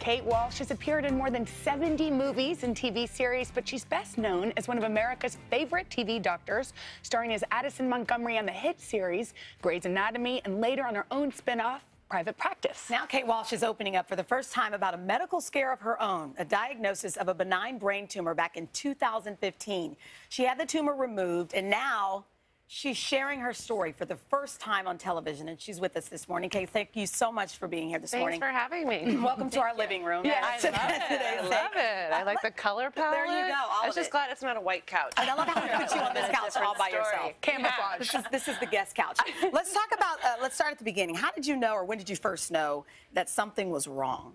Kate Walsh has appeared in more than 70 movies and TV series, but she's best known as one of America's favorite TV doctors, starring as Addison Montgomery on the hit series Grey's Anatomy, and later on her own spin-off, Private Practice. Now Kate Walsh is opening up for the first time about a medical scare of her own, a diagnosis of a benign brain tumor back in 2015. She had the tumor removed, and now she's sharing her story for the first time on television, and she's with us this morning. Kate, thank you so much for being here this morning. Thanks for having me. Welcome to our living room. Yeah, I love it. I like the color palette. There you go. I was just glad it's not a white couch. And I love how we put you on this couch all by yourself. Camouflage. This is the guest couch. Let's talk about, let's start at the beginning. How did you know, or when did you first know that something was wrong?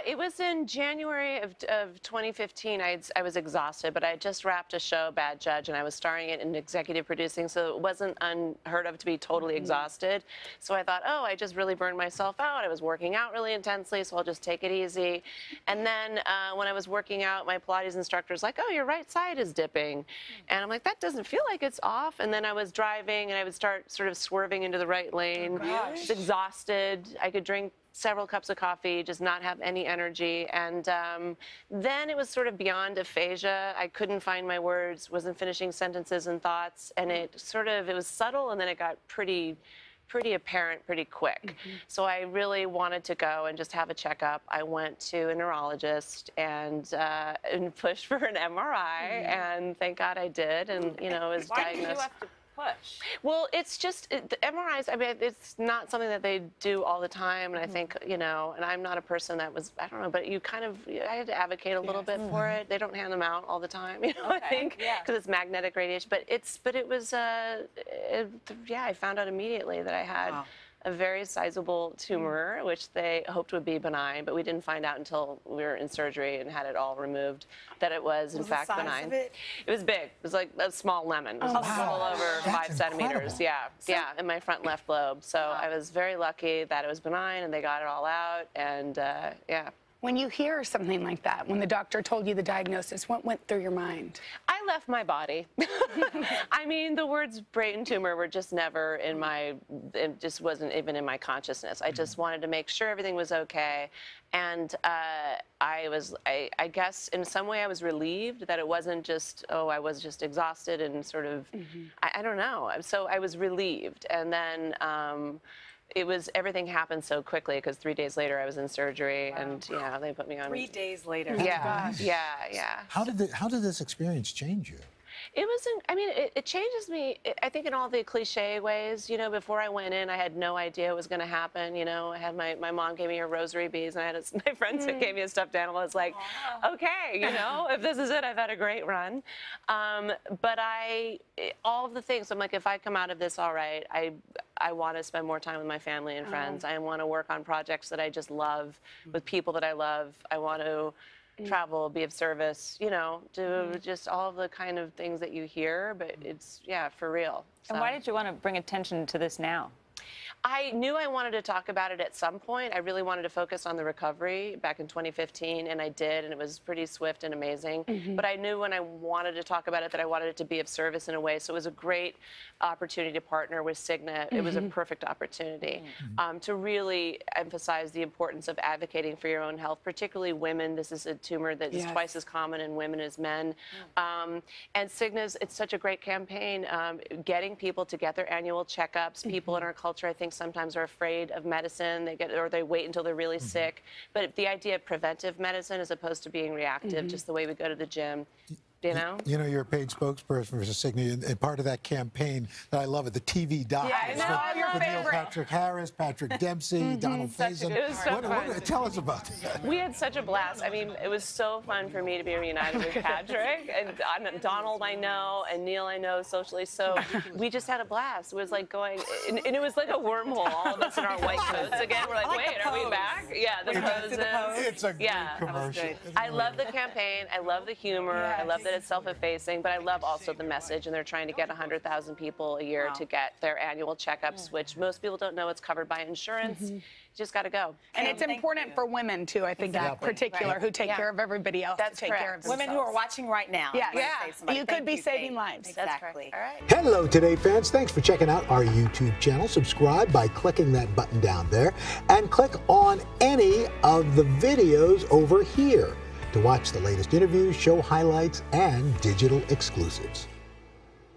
It was in January of 2015. I was exhausted, but I had just wrapped a show, Bad Judge, and I was starring it and executive producing, so it wasn't unheard of to be totally exhausted. So I thought, oh, I just really burned myself out. I was working out really intensely, so I'll just take it easy. And then when I was working out, my Pilates instructor was like, oh, your right side is dipping. And I'm like, that doesn't feel like it's off. And then I was driving, and I would start sort of swerving into the right lane. I was exhausted. I could drink several cups of coffee, just not have any energy. And then it was sort of beyond aphasia. I couldn't find my words, wasn't finishing sentences and thoughts. And it was subtle, and then it got pretty apparent pretty quick. So I really wanted to go and just have a checkup. I went to a neurologist and pushed for an MRI, and thank God I did. And, you know, was Why diagnosed. Did you have to push? Well, it's just the MRIs. I mean, it's not something that they do all the time, and I think, you know, and I'm not a person that was, I don't know, but you kind of, I had to advocate a little bit for it. They don't hand them out all the time, you know, I think, because it's magnetic radiation. But it was, yeah, I found out immediately that I had a very sizable tumor, which they hoped would be benign, but we didn't find out until we were in surgery and had it all removed that it was in fact benign. Of it? It was big. It was like a small lemon. It was a little over 5 centimeters. Yeah, in my front left lobe. So I was very lucky that it was benign, and they got it all out, and yeah. When you hear something like that, when the doctor told you the diagnosis, what went through your mind? I left my body. I mean, the words brain tumor were just never in my, it just wasn't even in my consciousness. I just wanted to make sure everything was okay. And I guess in some way I was relieved that it wasn't just, oh, I was just exhausted and sort of, I don't know. So I was relieved. And then, everything happened so quickly because 3 days later I was in surgery, and yeah, they put me on. 3 days later. Yeah, yeah. How did this experience change you? It wasn't, I mean, it changes me, I think, in all the cliche ways. You know, before I went in, I had no idea what was going to happen. You know, I had my mom gave me her rosary beads, and I had my friends that gave me a stuffed animal. I was like, okay, you know, if this is it, I've had a great run. But all of the things, I'm like, if I come out of this all right, I want to spend more time with my family and friends. I want to work on projects that I just love with people that I love. I want to travel, be of service, you know, do just all of the kind of things that you hear, but it's, yeah, for real. So. And why did you want to bring attention to this now? I knew I wanted to talk about it at some point. I really wanted to focus on the recovery back in 2015, and I did, and it was pretty swift and amazing. But I knew when I wanted to talk about it that I wanted it to be of service in a way, so it was a great opportunity to partner with Cigna. It was a perfect opportunity to really emphasize the importance of advocating for your own health, particularly women. This is a tumor that is twice as common in women as men. And Cigna's, it's such a great campaign, getting people to get their annual checkups. People in our culture, I think, sometimes are afraid of medicine. They wait until they're really sick. But the idea of preventive medicine as opposed to being reactive, just the way we go to the gym. You know? You know, you're a paid spokesperson for Cigna, and part of that campaign, that I love it, the TV doc. Yeah, I know, with Neil Patrick Harris, Patrick Dempsey, Donald Faison. It was so fun. Tell us about that. We had such a blast. I mean, it was so fun for me to be reunited with Patrick, and Donald I know, and Neil I know socially, so we just had a blast. It was like going, and it was like a wormhole, all of us in our white coats again. We're like, wait, are we back? Yeah, the poses. It's a great commercial. I love the campaign. I love the humor. I love the that it's self-effacing, but I love also the message, and they're trying to get 100,000 people a year to get their annual checkups, which most people don't know it's covered by insurance. You just got to go. And it's important for women, too, I think, in particular, who take care of everybody else. That's to take care of Women who are watching right now. Yeah, you could be Kate. saving lives. Exactly. All right. Hello, Today fans. Thanks for checking out our YouTube channel. Subscribe by clicking that button down there and click on any of the videos over here to watch the latest interviews, show highlights, and digital exclusives.